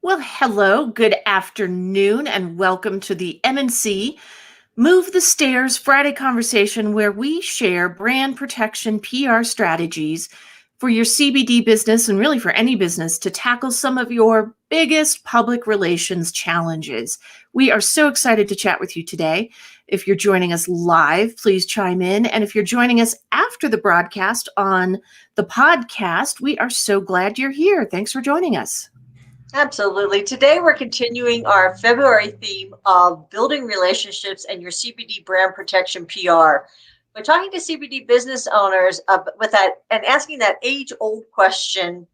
Well, hello, good afternoon, and welcome to the MNC Move the Stairs Friday conversation, where we share brand protection PR strategies for your CBD business and really for any business to tackle some of your biggest public relations challenges. We are so excited to chat with you today. If you're joining us live, please chime in. And if you're joining us after the broadcast on the podcast, we are so glad you're here. Thanks for joining us. Absolutely. Today, we're continuing our February theme of building relationships and your CBD brand protection PR. We're talking to CBD business owners with that and asking that age-old question: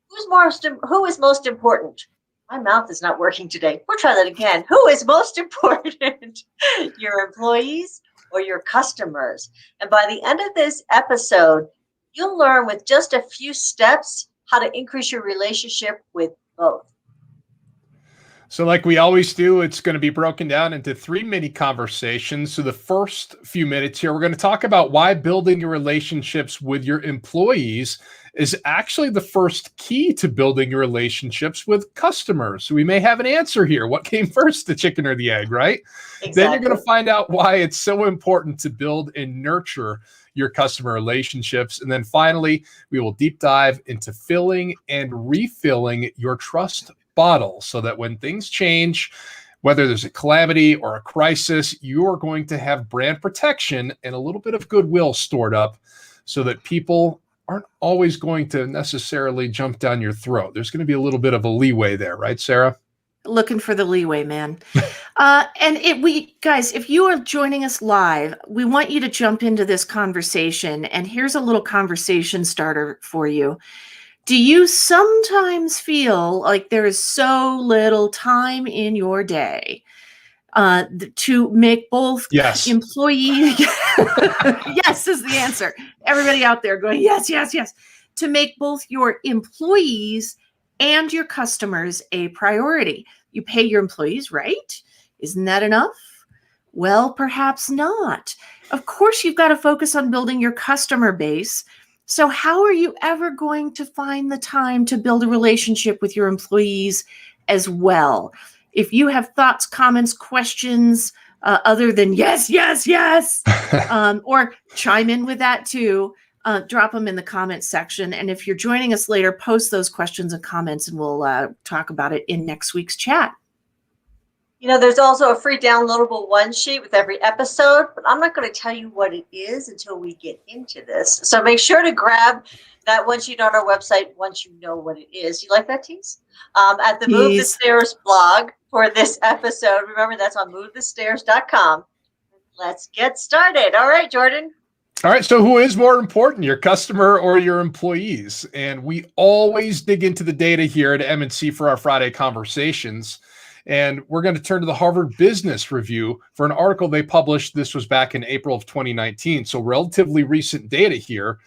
who is most important? My mouth is not working today. We'll try that again. Who is most important? Your employees or your customers? And by the end of this episode, you'll learn with just a few steps how to increase your relationship with both. So like we always do, it's going to be broken down into 3 mini conversations. So the first few minutes here, we're going to talk about why building your relationships with your employees is actually the first key to building your relationships with customers. So we may have an answer here. What came first, the chicken or the egg, right? Exactly. Then you're going to find out why it's so important to build and nurture your customer relationships. And then finally, we will deep dive into filling and refilling your trust bottle so that when things change, whether there's a calamity or a crisis, you are going to have brand protection and a little bit of goodwill stored up so that people aren't always going to necessarily jump down your throat. There's going to be a little bit of a leeway there, right, Sarah? Looking for the leeway, man. Guys, if you are joining us live, we want you to jump into this conversation. And here's a little conversation starter for you. Do you sometimes feel like there is so little time in your day to make both employees? Yes is the answer. Everybody out there going, yes, yes, yes. To make both your employees and your customers a priority. You pay your employees, right? Isn't that enough? Well, perhaps not. Of course, you've got to focus on building your customer base. So how are you ever going to find the time to build a relationship with your employees as well? If you have thoughts, comments, questions, other than yes, yes, yes, or chime in with that too, drop them in the comments section. And if you're joining us later, post those questions and comments and we'll talk about it in next week's chat. You know, there's also a free downloadable one sheet with every episode, but I'm not going to tell you what it is until we get into this. So make sure to grab that one sheet on our website once you know what it is. You like that, Tease? At the Move the Stairs blog for this episode. Remember, that's on movethestairs.com. Let's get started. All right, Jordan. All right. So who is more important, your customer or your employees? And we always dig into the data here at MNC for our Friday conversations. And we're going to turn to the Harvard Business Review for an article they published. This was back in April of 2019. So relatively recent data here.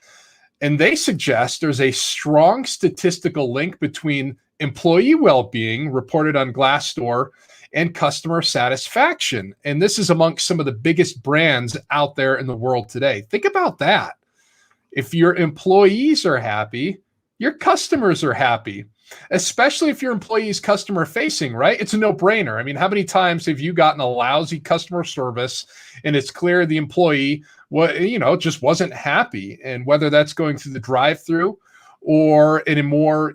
And they suggest there's a strong statistical link between employee well-being reported on Glassdoor and customer satisfaction. And this is amongst some of the biggest brands out there in the world today. Think about that. If your employees are happy, your customers are happy, especially if your employees customer facing, right? It's a no-brainer. I mean, how many times have you gotten a lousy customer service and it's clear the employee, just wasn't happy? And whether that's going through the drive-through or in a more,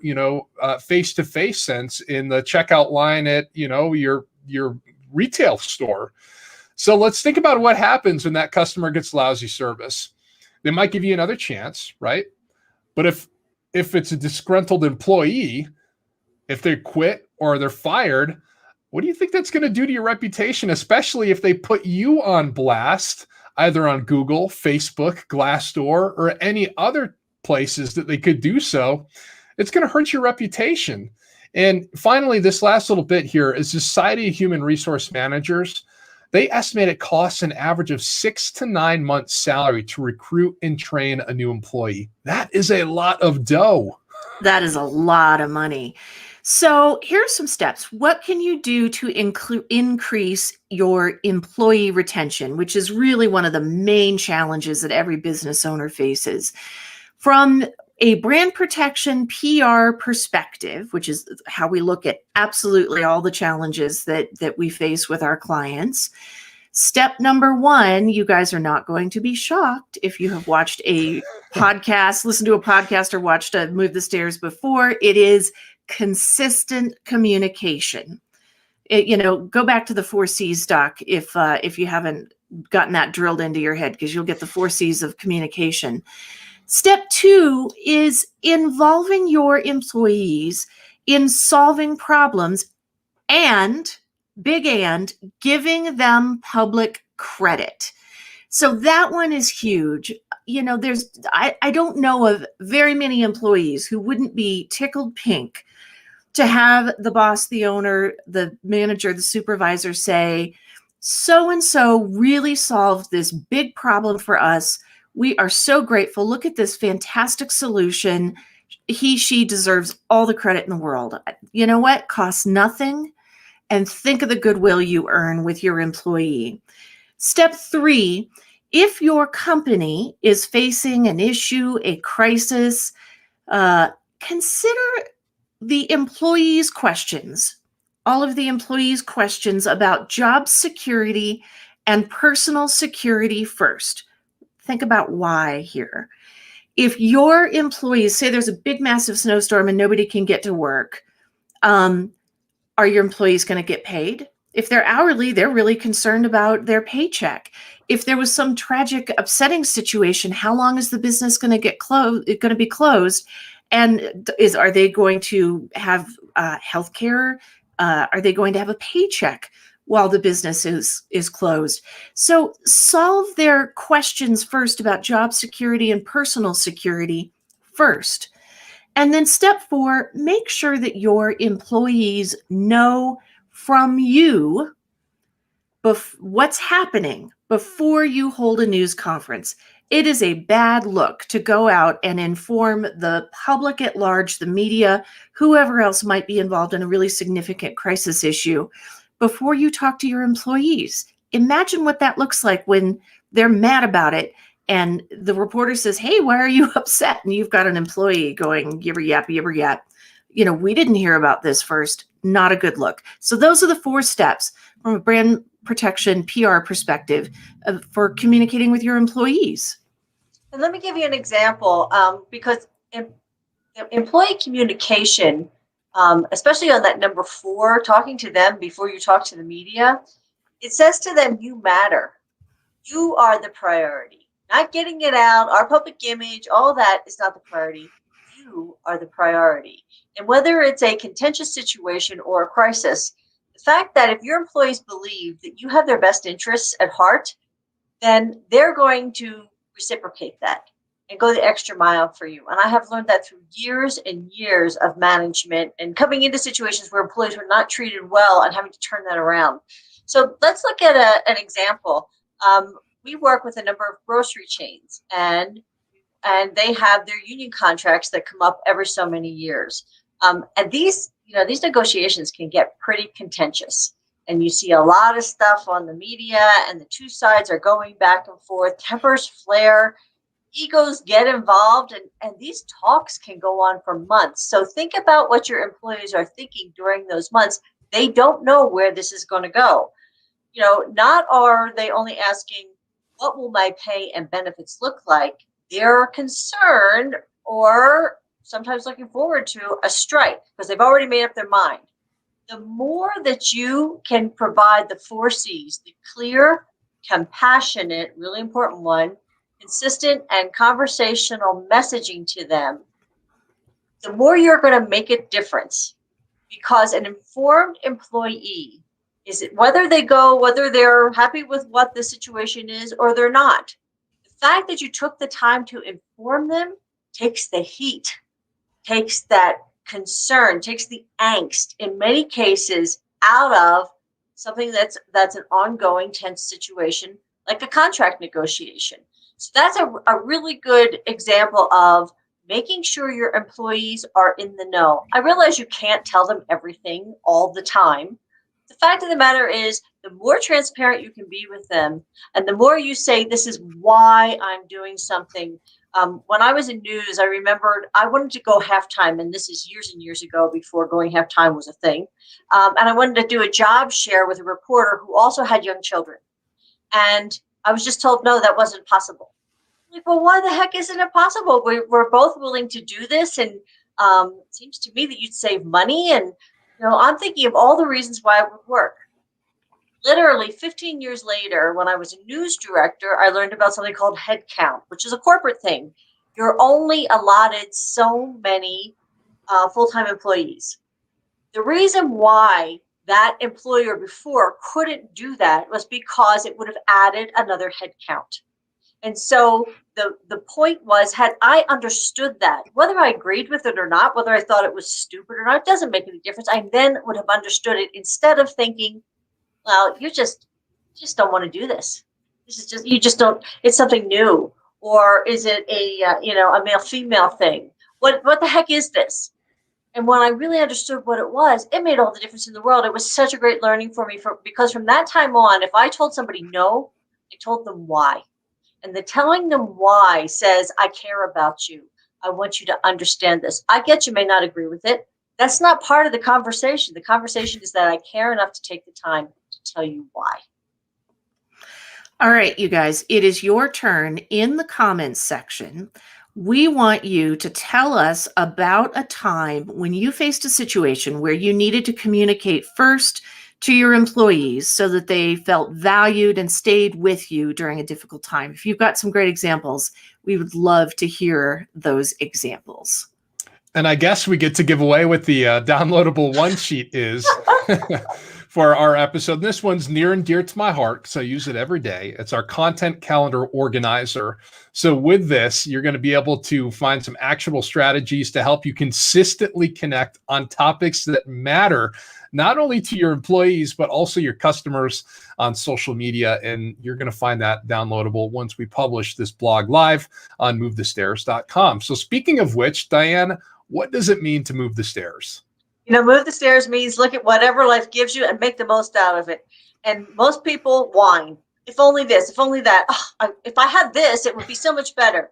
face-to-face sense in the checkout line at, your retail store. So let's think about what happens when that customer gets lousy service. They might give you another chance, right? But if it's a disgruntled employee, if they quit or they're fired, what do you think that's going to do to your reputation, especially if they put you on blast, either on Google, Facebook, Glassdoor, or any other places that they could do so? It's going to hurt your reputation. And finally, this last little bit here is the Society of Human Resource Managers. They estimate it costs an average of 6 to 9 months' salary to recruit and train a new employee. That is a lot of dough. That is a lot of money. So here's some steps. What can you do to increase your employee retention, which is really one of the main challenges that every business owner faces? From a brand protection PR perspective, which is how we look at absolutely all the challenges that we face with our clients. Step number one, you guys are not going to be shocked if you have watched a podcast, listened to a podcast, or watched a Move the Stairs before. It is consistent communication. Go back to the 4C's doc if you haven't gotten that drilled into your head, because you'll get the 4C's of communication. Step two is involving your employees in solving problems and giving them public credit. So that one is huge. I don't know of very many employees who wouldn't be tickled pink to have the boss, the owner, the manager, the supervisor say, so-and-so really solved this big problem for us. We are so grateful. Look at this fantastic solution. She deserves all the credit in the world. You know what? Costs nothing. And think of the goodwill you earn with your employee. Step three, if your company is facing an issue, a crisis, consider the employees' questions, all of the employees' questions about job security and personal security first. Think about why here. If your employees, say there's a big, massive snowstorm and nobody can get to work, are your employees going to get paid? If they're hourly, they're really concerned about their paycheck. If there was some tragic, upsetting situation, how long is the business going to be closed? And are they going to have health care? Are they going to have a paycheck while the business is closed? So solve their questions first about job security and personal security first. And then step four, make sure that your employees know from you what's happening before you hold a news conference. It is a bad look to go out and inform the public at large, the media, whoever else might be involved in a really significant crisis issue before you talk to your employees. Imagine what that looks like when they're mad about it and the reporter says, "Hey, why are you upset?" And you've got an employee going, "Yibber yap, yibber yap. We didn't hear about this first." Not a good look. So those are the 4 steps from a brand protection PR perspective for communicating with your employees. And let me give you an example, because employee communication, especially on that number 4, talking to them before you talk to the media, it says to them, you matter. You are the priority. Not getting it out, our public image, all that is not the priority. You are the priority. And whether it's a contentious situation or a crisis, the fact that if your employees believe that you have their best interests at heart, then they're going to reciprocate that and go the extra mile for you. And I have learned that through years and years of management and coming into situations where employees were not treated well and having to turn that around. So let's look at an example. We work with a number of grocery chains, and they have their union contracts that come up every so many years. And these negotiations can get pretty contentious. And you see a lot of stuff on the media, and the two sides are going back and forth. Tempers flare, egos get involved, and these talks can go on for months. So think about what your employees are thinking during those months. They don't know where this is going to go. Not are they only asking, what will my pay and benefits look like? They're concerned, or sometimes looking forward to, a strike because they've already made up their mind. The more that you can provide the 4 C's, the clear, compassionate, really important one, consistent and conversational messaging to them, the more you're going to make a difference. Because an informed employee, is it whether they're happy with what the situation is or they're not, the fact that you took the time to inform them takes the heat, takes that concern, takes the angst in many cases out of something that's an ongoing tense situation like a contract negotiation. So that's a really good example of making sure your employees are in the know. I realize you can't tell them everything all the time. The fact of the matter is, the more transparent you can be with them, and the more you say, this is why I'm doing something, When I was in news, I remembered I wanted to go halftime, and this is years and years ago before going halftime was a thing. And I wanted to do a job share with a reporter who also had young children. And I was just told, no, that wasn't possible. Like, well, why the heck isn't it possible? We're both willing to do this, and it seems to me that you'd save money. And I'm thinking of all the reasons why it would work. Literally 15 years later, when I was a news director, I learned about something called headcount, which is a corporate thing. You're only allotted so many full-time employees. The reason why that employer before couldn't do that was because it would have added another headcount. And so the point was, had I understood that, whether I agreed with it or not, whether I thought it was stupid or not, it doesn't make any difference. I then would have understood it instead of thinking, well, you just don't want to do this. This is just, you just don't, it's something new. Or is it a male-female thing? What the heck is this? And when I really understood what it was, it made all the difference in the world. It was such a great learning for me because from that time on, if I told somebody no, I told them why. And the telling them why says, I care about you. I want you to understand this. I get you may not agree with it. That's not part of the conversation. The conversation is that I care enough to take the time to tell you why. All right, you guys, it is your turn in the comments section. We want you to tell us about a time when you faced a situation where you needed to communicate first to your employees so that they felt valued and stayed with you during a difficult time. If you've got some great examples, we would love to hear those examples. And I guess we get to give away what the downloadable one sheet is for our episode. This one's near and dear to my heart because I use it every day. It's our content calendar organizer. So with this, you're going to be able to find some actionable strategies to help you consistently connect on topics that matter, not only to your employees, but also your customers on social media. And you're going to find that downloadable once we publish this blog live on movethestairs.com. So speaking of which, Diane, what does it mean to move the stairs? Move the stairs means look at whatever life gives you and make the most out of it. And most people whine. If only this, if only that. Oh, if I had this, it would be so much better.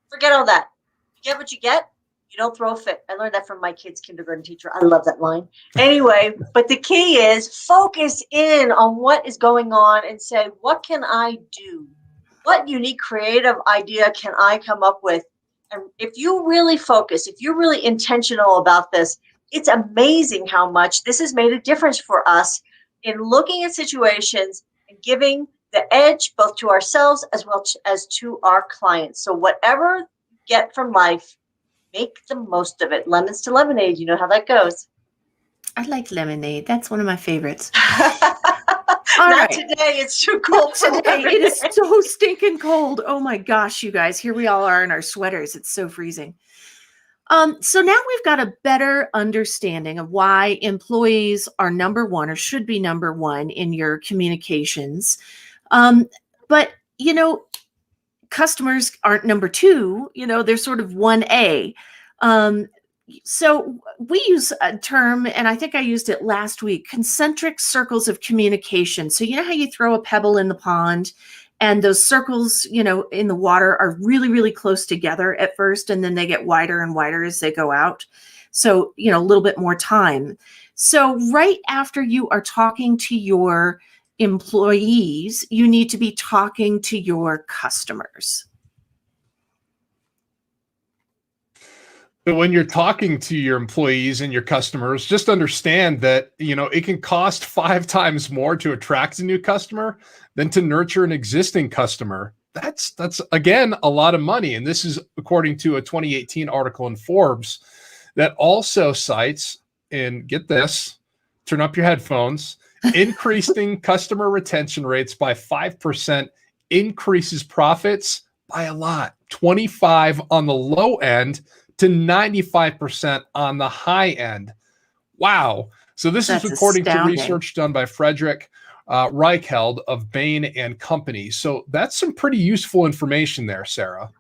Forget all that. You get what you get. You don't throw a fit. I learned that from my kid's kindergarten teacher. I love that line. Anyway, but the key is focus in on what is going on and say, what can I do? What unique creative idea can I come up with? And if you really focus, if you're really intentional about this, it's amazing how much this has made a difference for us in looking at situations and giving the edge both to ourselves as well as to our clients. So whatever you get from life, make the most of it. Lemons to lemonade, you know how that goes. I like lemonade. That's one of my favorites. Not today. It's too cold for today. It is so stinking cold. Oh my gosh, you guys. Here we all are in our sweaters. It's so freezing. So now we've got a better understanding of why employees are number one or should be number one in your communications. But, customers aren't number two. They're sort of 1A. So we use a term, and I think I used it last week, concentric circles of communication. So you know how you throw a pebble in the pond and those circles, in the water are really, really close together at first, and then they get wider and wider as they go out. So, a little bit more time. So right after you are talking to your employees, you need to be talking to your customers. But when you're talking to your employees and your customers, just understand that, it can cost 5 times more to attract a new customer than to nurture an existing customer. That's again, a lot of money. And this is according to a 2018 article in Forbes that also cites, and get this, turn up your headphones, increasing customer retention rates by 5% increases profits by a lot, 25 on the low end to 95% on the high end. Wow. So this is according to research done by Frederick Reichheld of Bain and Company. So that's some pretty useful information there, Sarah.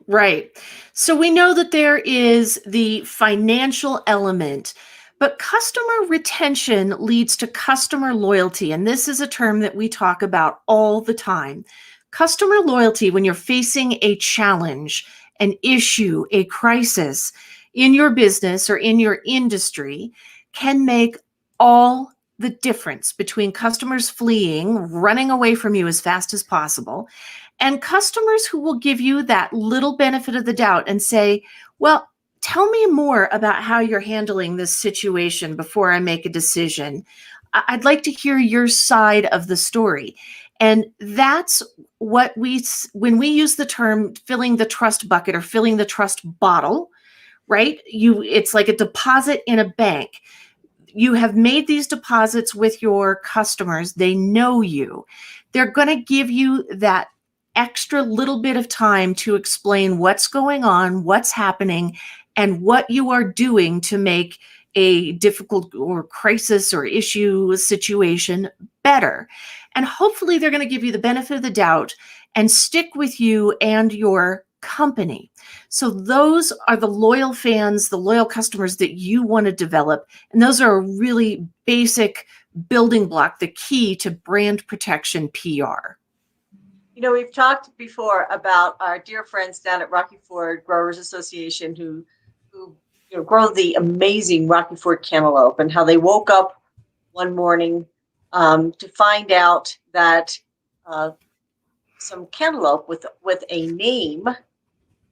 Right. So we know that there is the financial element, but customer retention leads to customer loyalty. And this is a term that we talk about all the time. Customer loyalty, when you're facing a challenge an issue, a crisis in your business or in your industry can make all the difference between customers fleeing, running away from you as fast as possible, and customers who will give you that little benefit of the doubt and say, well, tell me more about how you're handling this situation before I make a decision. I'd like to hear your side of the story. And that's what when we use the term filling the trust bucket or filling the trust bottle, right? It's like a deposit in a bank. You have made these deposits with your customers. They know you. They're going to give you that extra little bit of time to explain what's going on, what's happening, and what you are doing to make a difficult or crisis or issue situation better. And hopefully they're going to give you the benefit of the doubt and stick with you and your company. So those are the loyal fans, the loyal customers that you want to develop. And those are a really basic building block, the key to brand protection PR. You know, we've talked before about our dear friends down at Rocky Ford Growers Association who grow the amazing Rocky Ford cantaloupe, and how they woke up one morning to find out that some cantaloupe with a name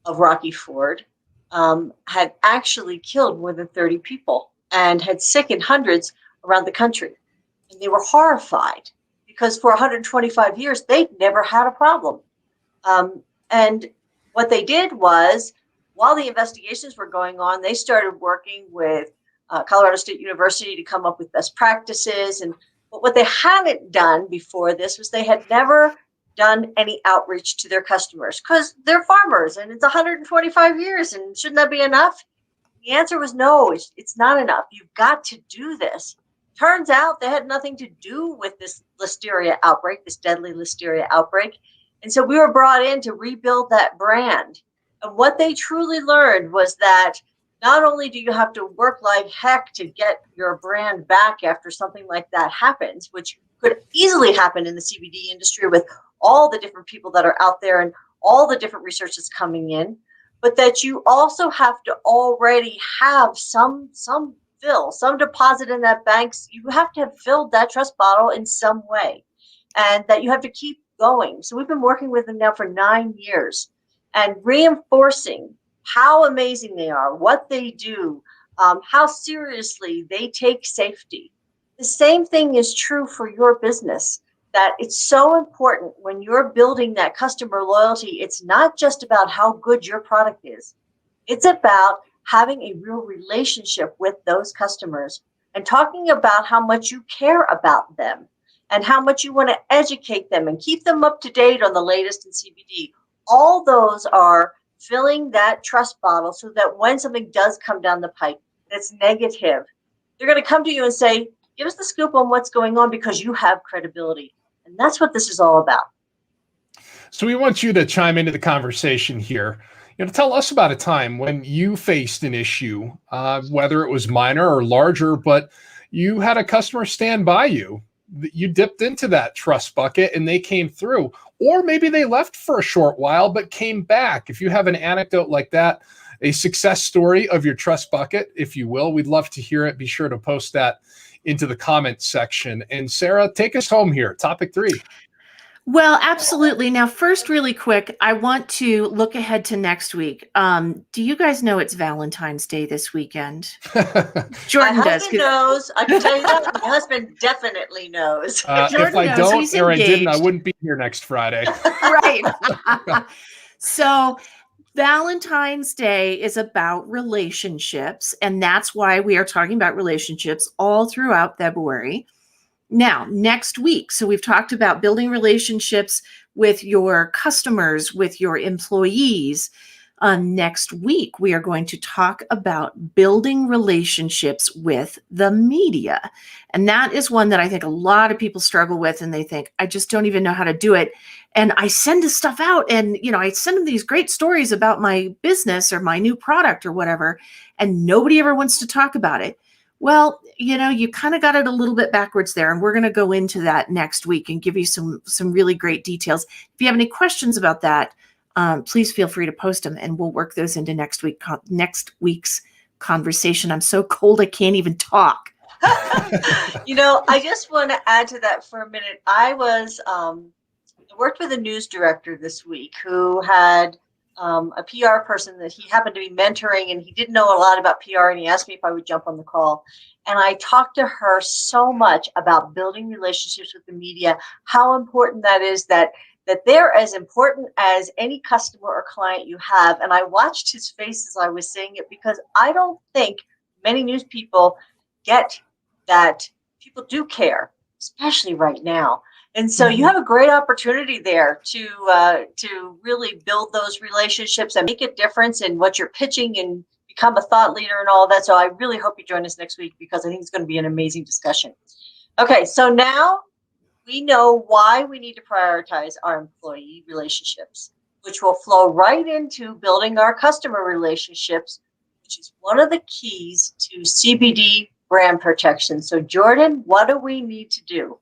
of Rocky Ford had actually killed more than 30 people and had sickened hundreds around the country. And they were horrified because for 125 years, they'd never had a problem. And what they did was, while the investigations were going on, they started working with Colorado State University to come up with best practices. But what they hadn't done before this was they had never done any outreach to their customers because they're farmers and it's 125 years. And shouldn't that be enough? The answer was no, it's not enough. You've got to do this. Turns out they had nothing to do with this listeria outbreak, this deadly listeria outbreak. And so we were brought in to rebuild that brand. And what they truly learned was that not only do you have to work like heck to get your brand back after something like that happens, which could easily happen in the CBD industry with all the different people that are out there and all the different research that's coming in, but that you also have to already have some deposit in that bank. You have to have filled that trust bottle in some way, and that you have to keep going. So we've been working with them now for 9 years and reinforcing how amazing they are, what they do, how seriously they take safety. The same thing is true for your business, that it's so important when you're building that customer loyalty. It's not just about how good your product is. It's about having a real relationship with those customers and talking about how much you care about them and how much you want to educate them and keep them up to date on the latest in CBD. All those are filling that trust bottle so that when something does come down the pipe that's negative, they're going to come to you and say, give us the scoop on what's going on because you have credibility. And that's what this is all about. So we want you to chime into the conversation here. Tell us about a time when you faced an issue, whether it was minor or larger, but you had a customer stand by you. You dipped into that trust bucket and they came through, or maybe they left for a short while, but came back. If you have an anecdote like that, a success story of your trust bucket, if you will, we'd love to hear it. Be sure to post that into the comments section. And Sarah, take us home here. Topic 3. Well, absolutely. Now, first, really quick, I want to look ahead to next week. Do you guys know it's Valentine's Day this weekend? Jordan My does. husband knows. I can tell you that. My husband definitely knows. If I knows. don't He's or I didn't, I engaged. wouldn't be here next Friday. Right. So Valentine's Day is about relationships, and that's why we are talking about relationships all throughout February. Now, next week, so we've talked about building relationships with your customers, with your employees. Next week, we are going to talk about building relationships with the media. And that is one that I think a lot of people struggle with, and they think, I just don't even know how to do it. And I send this stuff out, and I send them these great stories about my business or my new product or whatever, and nobody ever wants to talk about it. Well, you kind of got it a little bit backwards there, and we're going to go into that next week and give you some really great details. If you have any questions about that, please feel free to post them, and we'll work those into next week's conversation. I'm so cold I can't even talk. I just want to add to that for a minute. I worked with a news director this week who had a PR person that he happened to be mentoring, and he didn't know a lot about PR, and he asked me if I would jump on the call. And I talked to her so much about building relationships with the media, how important that is, that they're as important as any customer or client you have. And I watched his face as I was saying it, because I don't think many news people get that people do care, especially right now. And so you have a great opportunity there to really build those relationships and make a difference in what you're pitching and become a thought leader and all that. So I really hope you join us next week, because I think it's going to be an amazing discussion. Okay, so now we know why we need to prioritize our employee relationships, which will flow right into building our customer relationships, which is one of the keys to CBD brand protection. So Jordan, what do we need to do?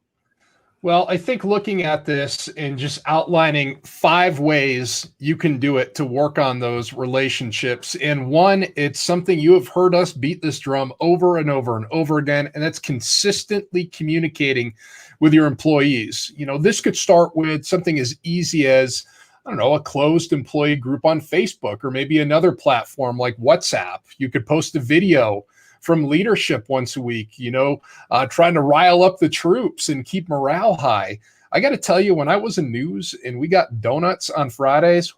Well, I think looking at this and just outlining 5 ways you can do it to work on those relationships. And one, it's something you have heard us beat this drum over and over and over again, and that's consistently communicating with your employees. This could start with something as easy as, I don't know, a closed employee group on Facebook, or maybe another platform like WhatsApp. You could post a video from leadership once a week, trying to rile up the troops and keep morale high. I got to tell you, when I was in news and we got donuts on Fridays,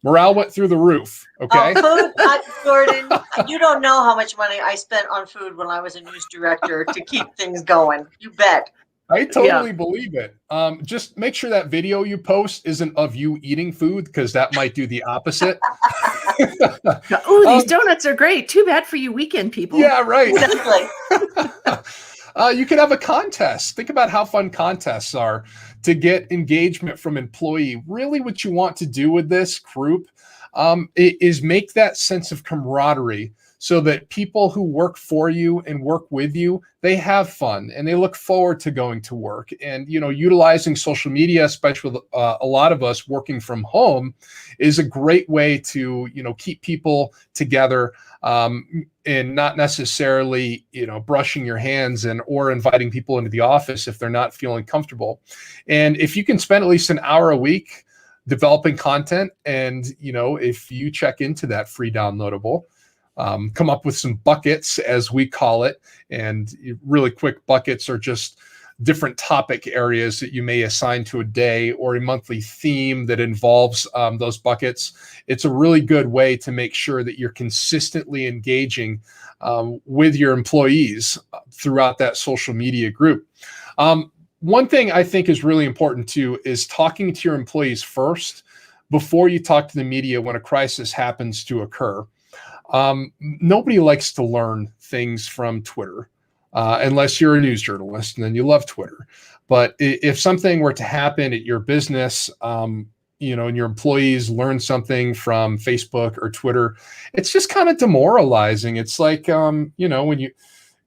morale went through the roof. Okay. Food, Gordon, you don't know how much money I spent on food when I was a news director to keep things going. You bet. I totally believe it. Just make sure that video you post isn't of you eating food, because that might do the opposite. Oh, these donuts are great. Too bad for you weekend people. Yeah, right. Exactly. You could have a contest. Think about how fun contests are to get engagement from employee. Really what you want to do with this group is make that sense of camaraderie, so that people who work for you and work with you, they have fun and they look forward to going to work. And, utilizing social media, especially with a lot of us working from home, is a great way to, keep people together, and not necessarily, brushing your hands or inviting people into the office if they're not feeling comfortable. And if you can spend at least an hour a week developing content, and, if you check into that free downloadable, come up with some buckets, as we call it. And really quick buckets are just different topic areas that you may assign to a day, or a monthly theme that involves those buckets. It's a really good way to make sure that you're consistently engaging with your employees throughout that social media group. One thing I think is really important too is talking to your employees first before you talk to the media when a crisis happens to occur. Nobody likes to learn things from Twitter, unless you're a news journalist, and then you love Twitter. But if something were to happen at your business, and your employees learn something from Facebook or Twitter, it's just kind of demoralizing. It's like, when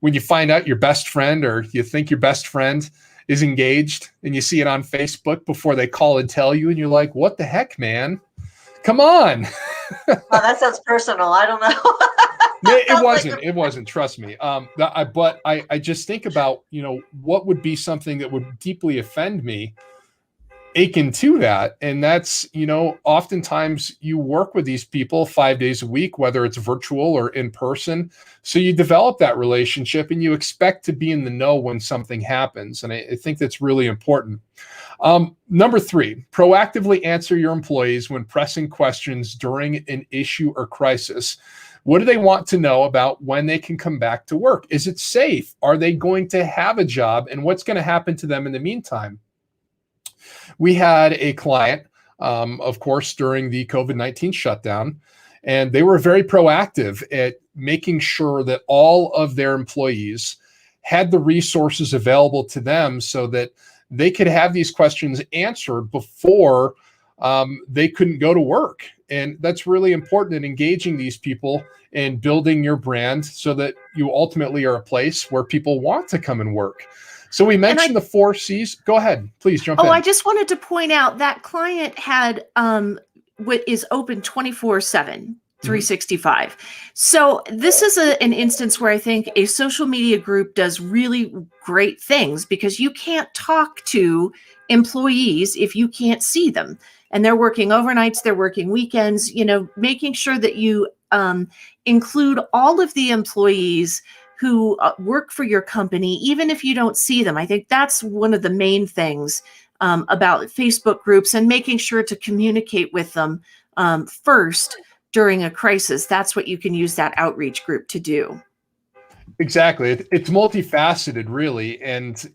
you find out your best friend, or you think your best friend is engaged, and you see it on Facebook before they call and tell you, and you're like, what the heck, man? Come on. Oh, that sounds personal. I don't know. It wasn't, trust me. But I just think about, what would be something that would deeply offend me akin to that. And that's, oftentimes you work with these people 5 days a week, whether it's virtual or in person. So you develop that relationship, and you expect to be in the know when something happens. And I think that's really important. Number 3, proactively answer your employees when pressing questions during an issue or crisis. What do they want to know about when they can come back to work? Is it safe? Are they going to have a job? And what's going to happen to them in the meantime? We had a client, of course, during the COVID-19 shutdown, and they were very proactive at making sure that all of their employees had the resources available to them, so that they could have these questions answered before they couldn't go to work. And that's really important in engaging these people and building your brand, so that you ultimately are a place where people want to come and work. So we mentioned the 4 C's. Go ahead, please jump in. I just wanted to point out that client had is open 24/7. 365. So this is an instance where I think a social media group does really great things, because you can't talk to employees if you can't see them. And they're working overnights, they're working weekends, making sure that you include all of the employees who work for your company, even if you don't see them. I think that's one of the main things about Facebook groups, and making sure to communicate with them first during a crisis. That's what you can use that outreach group to do. Exactly. It's multifaceted, really. And,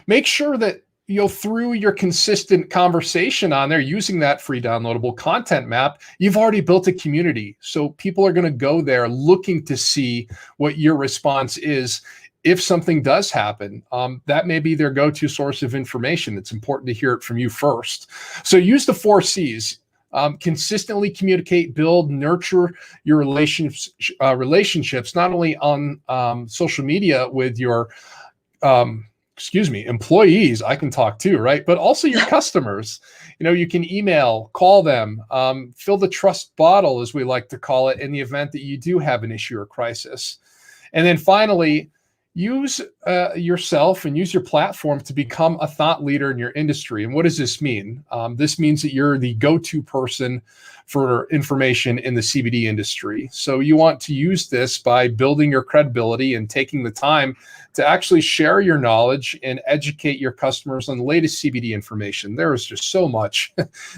make sure that, through your consistent conversation on there, using that free downloadable content map, you've already built a community. So people are going to go there looking to see what your response is. If something does happen, that may be their go-to source of information. It's important to hear it from you first. So use the 4 C's. Consistently communicate, build, nurture your relationships, not only on social media with your employees. I can talk too, right? But also your customers. You can email, call them, fill the trust bottle, as we like to call it, in the event that you do have an issue or crisis. And then finally, use yourself and use your platform to become a thought leader in your industry. And what does this mean? This means that you're the go-to person for information in the CBD industry. So you want to use this by building your credibility and taking the time to actually share your knowledge and educate your customers on the latest CBD information. There is just so much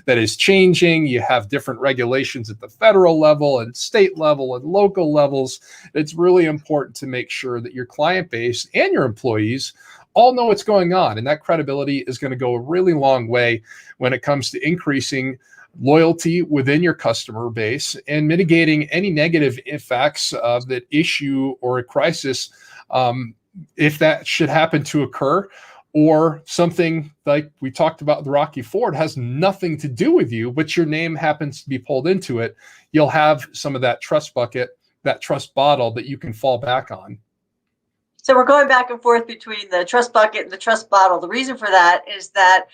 that is changing. You have different regulations at the federal level and state level and local levels. It's really important to make sure that your client base and your employees all know what's going on. And that credibility is going to go a really long way when it comes to increasing loyalty within your customer base and mitigating any negative effects of that issue or a crisis, if that should happen to occur, or something like we talked about with Rocky Ford has nothing to do with you, but your name happens to be pulled into it. You'll have some of that trust bucket, that trust bottle that you can fall back on. So we're going back and forth between the trust bucket and the trust bottle. The reason for that is that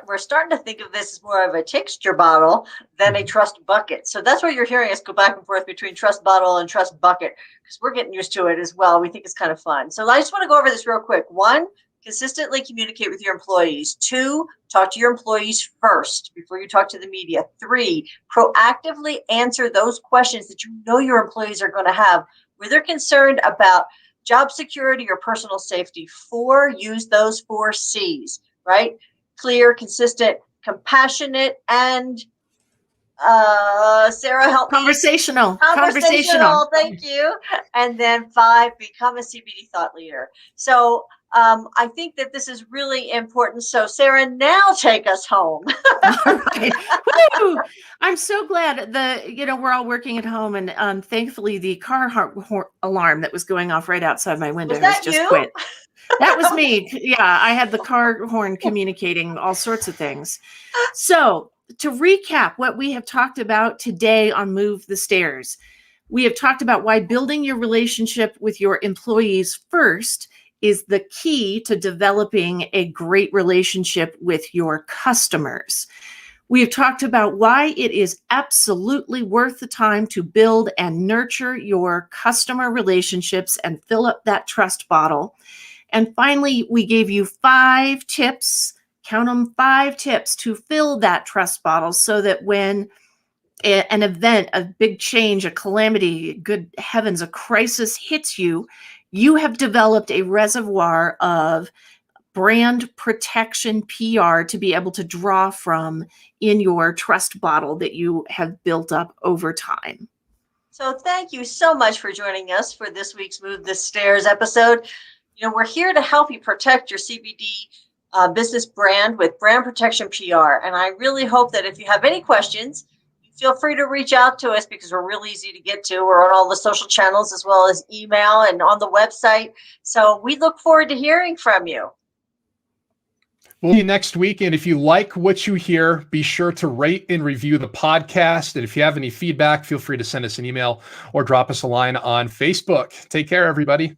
we're starting to think of this as more of a texture bottle than a trust bucket. So that's why you're hearing us go back and forth between trust bottle and trust bucket, because we're getting used to it as well. We think it's kind of fun. So I just want to go over this real quick. 1, consistently communicate with your employees. 2, talk to your employees first before you talk to the media. 3, proactively answer those questions that you know your employees are going to have, where they're concerned about job security or personal safety. 4, use those 4 C's, right? Clear, consistent, compassionate, and Sarah, help me. Conversational. Thank you. And then 5, become a CBD thought leader. So I think that this is really important. So Sarah, now take us home. All right. Woo! I'm so glad we're all working at home, and thankfully the car alarm that was going off right outside my window has just quit. That was me. Yeah, I had the car horn communicating all sorts of things. So to recap what we have talked about today on Move the Stairs, we have talked about why building your relationship with your employees first is the key to developing a great relationship with your customers. We have talked about why it is absolutely worth the time to build and nurture your customer relationships and fill up that trust bottle. And finally, we gave you 5 tips, count them, 5 tips to fill that trust bottle so that when an event, a big change, a calamity, good heavens, a crisis hits you, you have developed a reservoir of brand protection PR to be able to draw from in your trust bottle that you have built up over time. So thank you so much for joining us for this week's Move the Stairs episode. We're here to help you protect your CBD business brand with brand protection PR. And I really hope that if you have any questions, feel free to reach out to us, because we're real easy to get to. We're on all the social channels as well as email and on the website. So we look forward to hearing from you. We'll see you next week. And if you like what you hear, be sure to rate and review the podcast. And if you have any feedback, feel free to send us an email or drop us a line on Facebook. Take care, everybody.